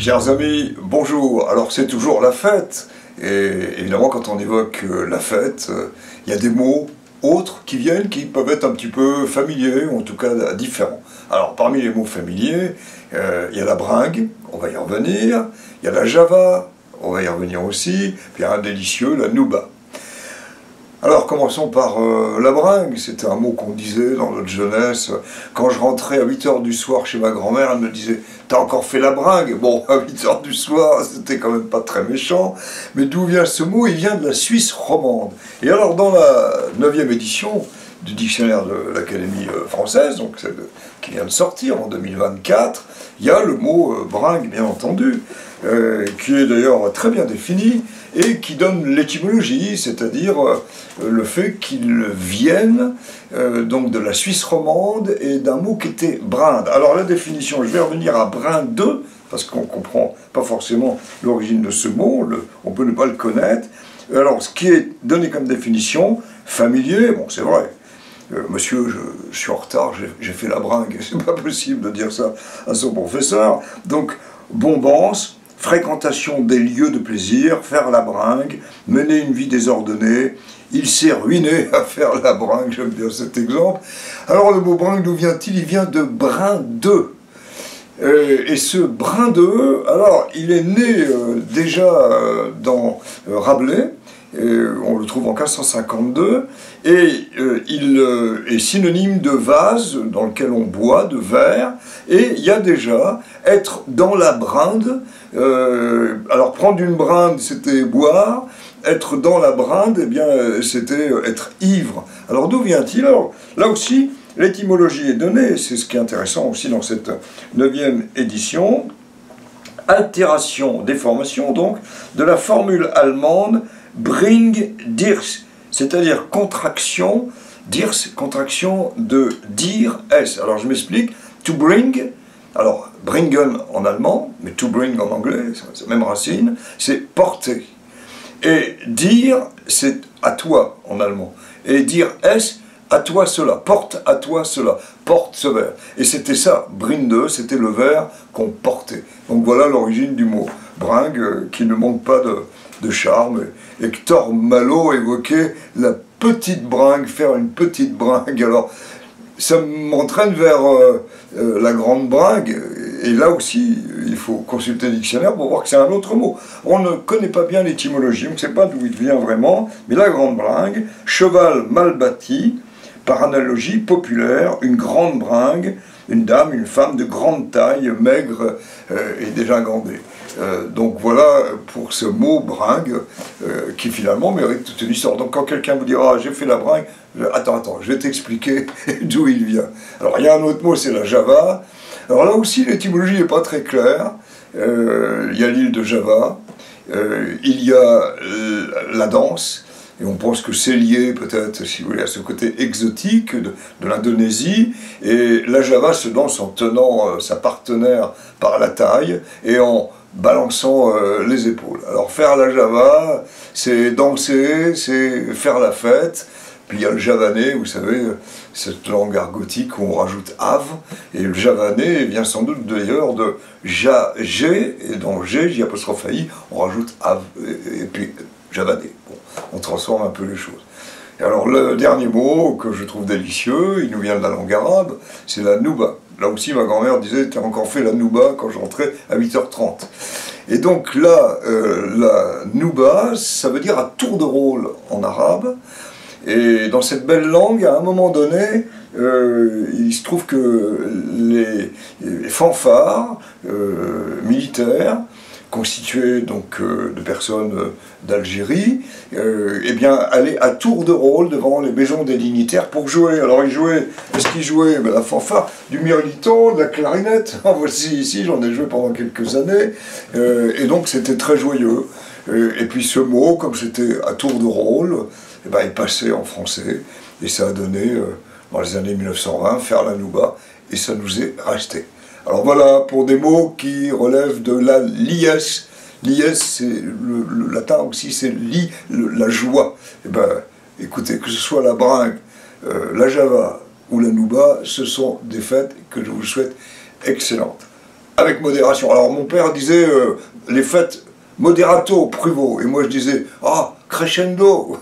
Chers amis, bonjour. Alors c'est toujours la fête, et évidemment quand on évoque la fête, il y a des mots autres qui viennent, qui peuvent être un petit peu familiers, ou en tout cas différents. Alors parmi les mots familiers, il y a la bringue, on va y revenir, il y a la java, on va y revenir aussi, puis il y a un délicieux, la nouba. Alors commençons par la bringue, c'était un mot qu'on disait dans notre jeunesse. Quand je rentrais à 8 h du soir chez ma grand-mère, elle me disait « T'as encore fait la bringue ?» Bon, à 8 h du soir, c'était quand même pas très méchant. Mais d'où vient ce mot? Il vient de la Suisse romande. Et alors dans la 9e édition du dictionnaire de l'Académie française, donc celle qui vient de sortir en 2024, il y a le mot bringue, bien entendu, qui est d'ailleurs très bien défini, et qui donne l'étymologie, c'est-à-dire le fait qu'il vienne donc de la Suisse romande et d'un mot qui était brinde. Alors la définition, je vais revenir à brinde, parce qu'on ne comprend pas forcément l'origine de ce mot, on peut ne pas le connaître. Alors ce qui est donné comme définition, familier, bon c'est vrai, monsieur, je suis en retard, j'ai fait la bringue, c'est pas possible de dire ça à son professeur, donc bombance, fréquentation des lieux de plaisir, faire la bringue, mener une vie désordonnée, il s'est ruiné à faire la bringue, j'aime bien cet exemple. Alors le mot bringue, d'où vient-il? Il vient de brindeux. Et ce brindeux, alors il est né déjà dans Rabelais, on le trouve en 1552, et il est synonyme de vase dans lequel on boit, de verre, et il y a déjà être dans la brinde. Alors prendre une brinde, c'était boire, être dans la brinde, eh bien c'était être ivre. Alors d'où vient-il? Alors là aussi, l'étymologie est donnée, c'est ce qui est intéressant aussi dans cette 9e édition. Altération, déformation donc, de la formule allemande bring dirs, c'est-à-dire contraction, dirs, contraction de dire s. Alors je m'explique, to bring, alors bringen en allemand, mais to bring en anglais, c'est la même racine, c'est porter. Et dire, c'est à toi en allemand. Et dire s, à toi cela, porte à toi cela, porte ce verre. Et c'était ça, brinde, c'était le verre qu'on portait. Donc voilà l'origine du mot bringue, qui ne manque pas de charme. Hector Malot évoquait la petite bringue, faire une petite bringue. Alors ça m'entraîne vers la grande bringue, et là aussi il faut consulter le dictionnaire pour voir que c'est un autre mot. On ne connaît pas bien l'étymologie, on ne sait pas d'où il vient vraiment, mais la grande bringue, cheval mal bâti, par analogie populaire, une grande bringue, une dame, une femme de grande taille, maigre et dégingandée. Donc voilà pour ce mot bringue qui finalement mérite toute une histoire. Donc quand quelqu'un vous dira « j'ai fait la bringue », attends, je vais t'expliquer d'où il vient. Alors il y a un autre mot, c'est la java. Alors là aussi l'étymologie n'est pas très claire. Il y a l'île de Java, il y a la danse, et on pense que c'est lié peut-être, si vous voulez, à ce côté exotique de l'Indonésie. Et la java se danse en tenant sa partenaire par la taille et en balançant les épaules. Alors faire la java, c'est danser, c'est faire la fête. Puis il y a le javanais, vous savez, cette langue argotique où on rajoute ave, et le javanais vient sans doute d'ailleurs de G, et dans G, J', on rajoute ave, et puis javanais. Bon, on transforme un peu les choses. Et alors le dernier mot que je trouve délicieux, il nous vient de la langue arabe, c'est la nouba. Là aussi ma grand-mère disait, t'as encore fait la nouba quand je rentrais à 8 h 30. Et donc là, la nouba, ça veut dire à tour de rôle en arabe. Et dans cette belle langue, à un moment donné, il se trouve que les fanfares militaires, constitués donc de personnes d'Algérie, eh bien, allaient à tour de rôle devant les maisons des dignitaires pour jouer. Alors ils jouaient, est-ce qu'ils jouaient? Ben, la fanfare, du mirliton, de la clarinette. En voici ici, j'en ai joué pendant quelques années, et donc c'était très joyeux. Et puis ce mot, comme c'était à tour de rôle, eh ben, il passait en français, et ça a donné, dans les années 1920, faire la nouba, et ça nous est resté. Alors voilà, pour des mots qui relèvent de la liesse. Liesse, c'est le latin aussi, c'est la joie. Eh ben, écoutez, que ce soit la bringue, la java ou la nouba, ce sont des fêtes que je vous souhaite excellentes. avec modération. Alors mon père disait les fêtes moderato, pruvo, et moi je disais ah crescendo.